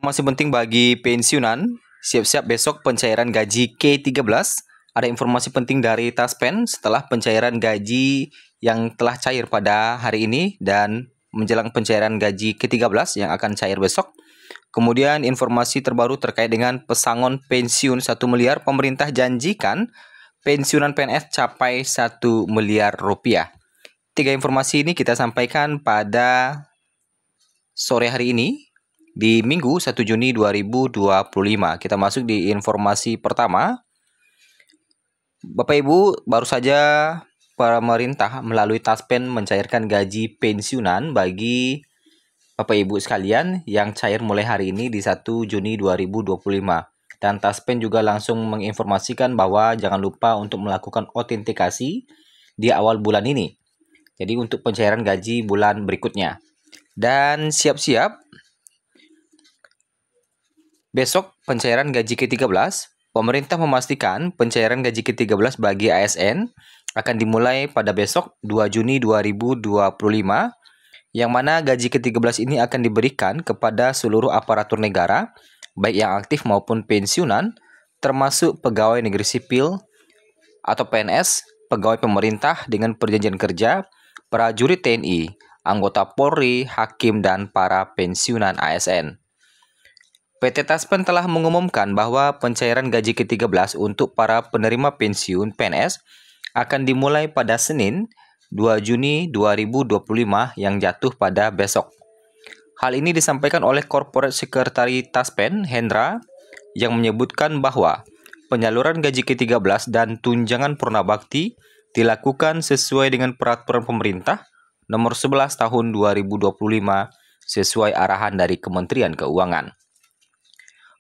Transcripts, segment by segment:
Masih penting bagi pensiunan, siap-siap besok pencairan gaji K13. Ada informasi penting dari Taspen setelah pencairan gaji yang telah cair pada hari ini dan menjelang pencairan gaji K13 yang akan cair besok. Kemudian informasi terbaru terkait dengan pesangon pensiun 1 miliar, pemerintah janjikan pensiunan PNS capai 1 miliar rupiah. 3 informasi ini kita sampaikan pada sore hari ini di Minggu 1 Juni 2025. Kita masuk di informasi pertama. Bapak Ibu, baru saja pemerintah melalui Taspen mencairkan gaji pensiunan bagi Bapak Ibu sekalian yang cair mulai hari ini di 1 Juni 2025. Dan Taspen juga langsung menginformasikan bahwa jangan lupa untuk melakukan autentikasi di awal bulan ini. Jadi untuk pencairan gaji bulan berikutnya. Dan siap-siap besok pencairan gaji ke-13, pemerintah memastikan pencairan gaji ke-13 bagi ASN akan dimulai pada besok 2 Juni 2025, yang mana gaji ke-13 ini akan diberikan kepada seluruh aparatur negara, baik yang aktif maupun pensiunan, termasuk pegawai negeri sipil atau PNS, pegawai pemerintah dengan perjanjian kerja, prajurit TNI, anggota Polri, hakim, dan para pensiunan ASN. PT Taspen telah mengumumkan bahwa pencairan gaji ke-13 untuk para penerima pensiun PNS akan dimulai pada Senin 2 Juni 2025 yang jatuh pada besok. Hal ini disampaikan oleh Corporate Secretary Taspen, Hendra, yang menyebutkan bahwa penyaluran gaji ke-13 dan tunjangan purnabakti dilakukan sesuai dengan peraturan pemerintah nomor 11 tahun 2025 sesuai arahan dari Kementerian Keuangan.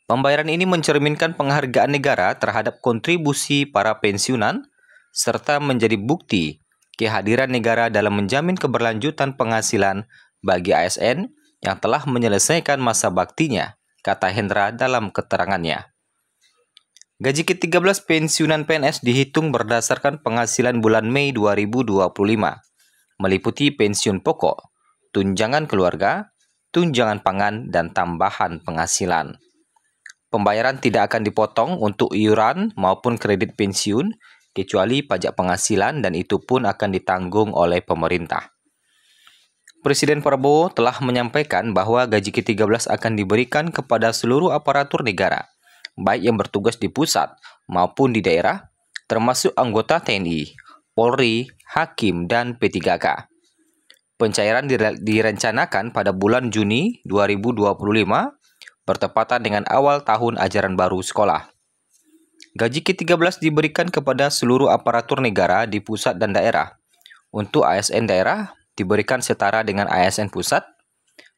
Pembayaran ini mencerminkan penghargaan negara terhadap kontribusi para pensiunan, serta menjadi bukti kehadiran negara dalam menjamin keberlanjutan penghasilan bagi ASN yang telah menyelesaikan masa baktinya, kata Hendra dalam keterangannya. Gaji ke-13 pensiunan PNS dihitung berdasarkan penghasilan bulan Mei 2025, meliputi pensiun pokok, tunjangan keluarga, tunjangan pangan, dan tambahan penghasilan. Pembayaran tidak akan dipotong untuk iuran maupun kredit pensiun, kecuali pajak penghasilan, dan itu pun akan ditanggung oleh pemerintah. Presiden Prabowo telah menyampaikan bahwa gaji ke-13 akan diberikan kepada seluruh aparatur negara, baik yang bertugas di pusat maupun di daerah, termasuk anggota TNI, Polri, hakim, dan P3K. Pencairan direncanakan pada bulan Juni 2025, bertepatan dengan awal tahun ajaran baru sekolah. Gaji ke-13 diberikan kepada seluruh aparatur negara di pusat dan daerah. Untuk ASN daerah, diberikan setara dengan ASN pusat,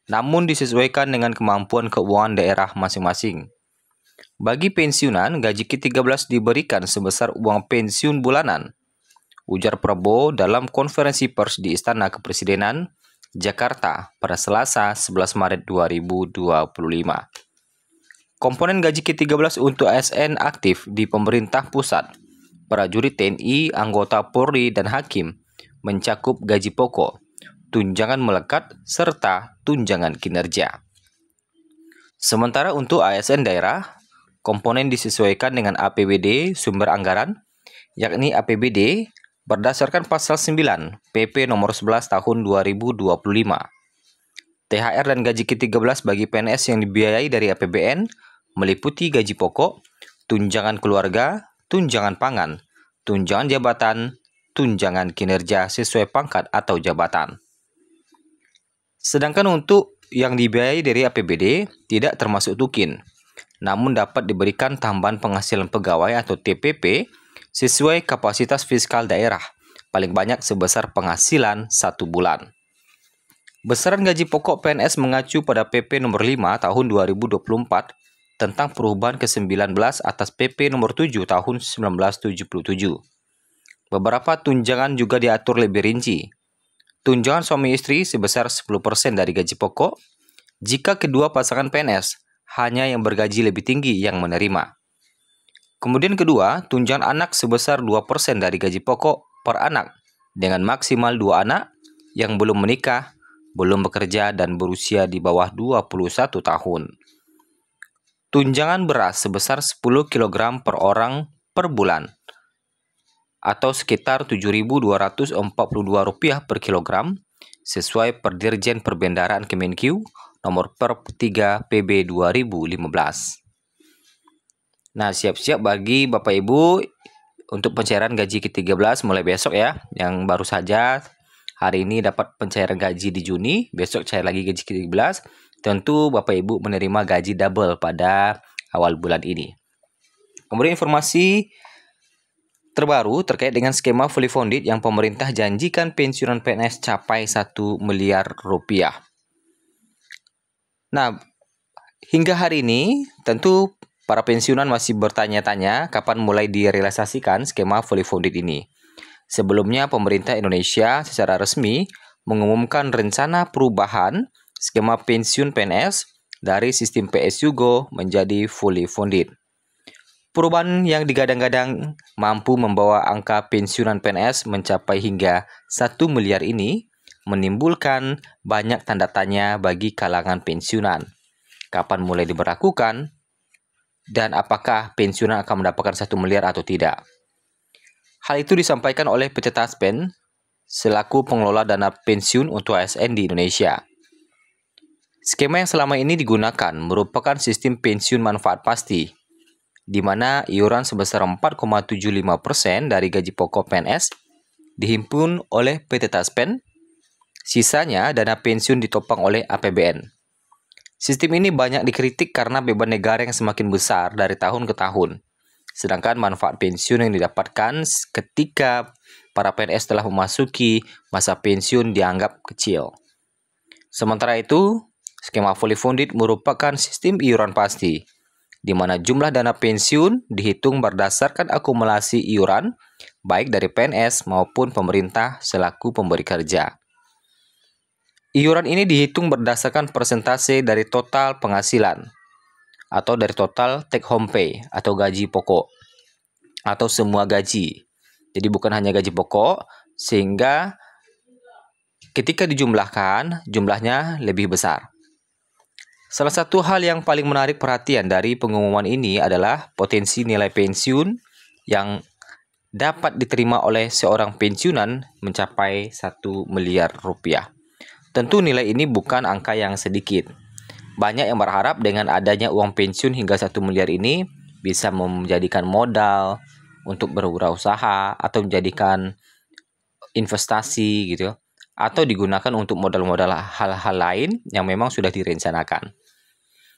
namun disesuaikan dengan kemampuan keuangan daerah masing-masing. Bagi pensiunan, gaji ke-13 diberikan sebesar uang pensiun bulanan, ujar Prabowo dalam konferensi pers di Istana Kepresidenan, Jakarta pada Selasa 11 Maret 2025. Komponen gaji ke-13 untuk ASN aktif di pemerintah pusat, prajurit TNI, anggota Polri, dan hakim mencakup gaji pokok, tunjangan melekat, serta tunjangan kinerja. Sementara untuk ASN daerah, komponen disesuaikan dengan APBD sumber anggaran, yakni APBD berdasarkan pasal 9 PP nomor 11 tahun 2025. THR dan gaji ke-13 bagi PNS yang dibiayai dari APBN meliputi gaji pokok, tunjangan keluarga, tunjangan pangan, tunjangan jabatan, tunjangan kinerja sesuai pangkat atau jabatan. Sedangkan untuk yang dibiayai dari APBD tidak termasuk tukin, namun dapat diberikan tambahan penghasilan pegawai atau TPP sesuai kapasitas fiskal daerah, paling banyak sebesar penghasilan 1 bulan. Besaran gaji pokok PNS mengacu pada PP nomor 5 tahun 2024 tentang perubahan ke-19 atas PP nomor 7 tahun 1977. Beberapa tunjangan juga diatur lebih rinci. Tunjangan suami istri sebesar 10% dari gaji pokok jika kedua pasangan PNS hanya yang bergaji lebih tinggi yang menerima. Kemudian kedua, tunjangan anak sebesar 2% dari gaji pokok per anak dengan maksimal 2 anak yang belum menikah, belum bekerja, dan berusia di bawah 21 tahun. tunjangan beras sebesar 10 kg per orang per bulan atau sekitar Rp7.242 per kilogram sesuai Perdirjen Perbendaharaan Kemenkeu nomor Perp 3 PB 2015. Nah, siap-siap bagi Bapak Ibu untuk pencairan gaji ke-13 mulai besok ya. Yang baru saja hari ini dapat pencairan gaji di Juni, besok cair lagi gaji ke-13. Tentu Bapak Ibu menerima gaji double pada awal bulan ini. Kemudian informasi terbaru terkait dengan skema fully funded yang pemerintah janjikan pensiunan PNS capai 1 miliar rupiah. Nah, hingga hari ini tentu para pensiunan masih bertanya-tanya kapan mulai direalisasikan skema fully funded ini. Sebelumnya pemerintah Indonesia secara resmi mengumumkan rencana perubahan skema pensiun PNS dari sistem PSU GO menjadi fully funded. Perubahan yang digadang-gadang mampu membawa angka pensiunan PNS mencapai hingga 1 miliar ini menimbulkan banyak tanda tanya bagi kalangan pensiunan. Kapan mulai diberlakukan dan apakah pensiunan akan mendapatkan 1 miliar atau tidak? Hal itu disampaikan oleh PT Taspen selaku pengelola dana pensiun untuk ASN di Indonesia. Skema yang selama ini digunakan merupakan sistem pensiun manfaat pasti, di mana iuran sebesar 4,75% dari gaji pokok PNS dihimpun oleh PT Taspen, sisanya dana pensiun ditopang oleh APBN. Sistem ini banyak dikritik karena beban negara yang semakin besar dari tahun ke tahun, sedangkan manfaat pensiun yang didapatkan ketika para PNS telah memasuki masa pensiun dianggap kecil. Sementara itu, skema fully funded merupakan sistem iuran pasti, di mana jumlah dana pensiun dihitung berdasarkan akumulasi iuran baik dari PNS maupun pemerintah selaku pemberi kerja. Iuran ini dihitung berdasarkan persentase dari total penghasilan atau dari total take home pay atau gaji pokok atau semua gaji. Jadi bukan hanya gaji pokok, sehingga ketika dijumlahkan jumlahnya lebih besar. Salah satu hal yang paling menarik perhatian dari pengumuman ini adalah potensi nilai pensiun yang dapat diterima oleh seorang pensiunan mencapai 1 miliar rupiah. Tentu nilai ini bukan angka yang sedikit. Banyak yang berharap dengan adanya uang pensiun hingga 1 miliar ini bisa menjadikan modal untuk berwirausaha atau menjadikan investasi gitu, atau digunakan untuk modal-modal hal-hal lain yang memang sudah direncanakan.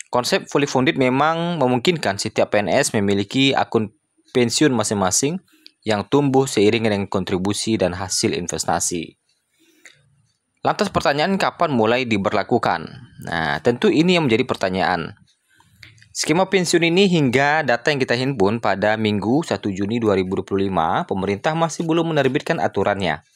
Konsep fully funded memang memungkinkan setiap PNS memiliki akun pensiun masing-masing yang tumbuh seiring dengan kontribusi dan hasil investasi. Lantas pertanyaan kapan mulai diberlakukan? Nah, tentu ini yang menjadi pertanyaan. Skema pensiun ini hingga data yang kita himpun pada Minggu 1 Juni 2025, pemerintah masih belum menerbitkan aturannya.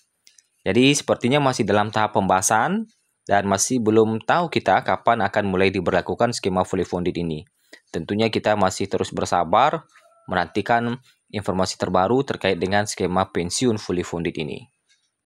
Jadi sepertinya masih dalam tahap pembahasan dan masih belum tahu kita kapan akan mulai diberlakukan skema fully funded ini. Tentunya kita masih terus bersabar menantikan informasi terbaru terkait dengan skema pensiun fully funded ini.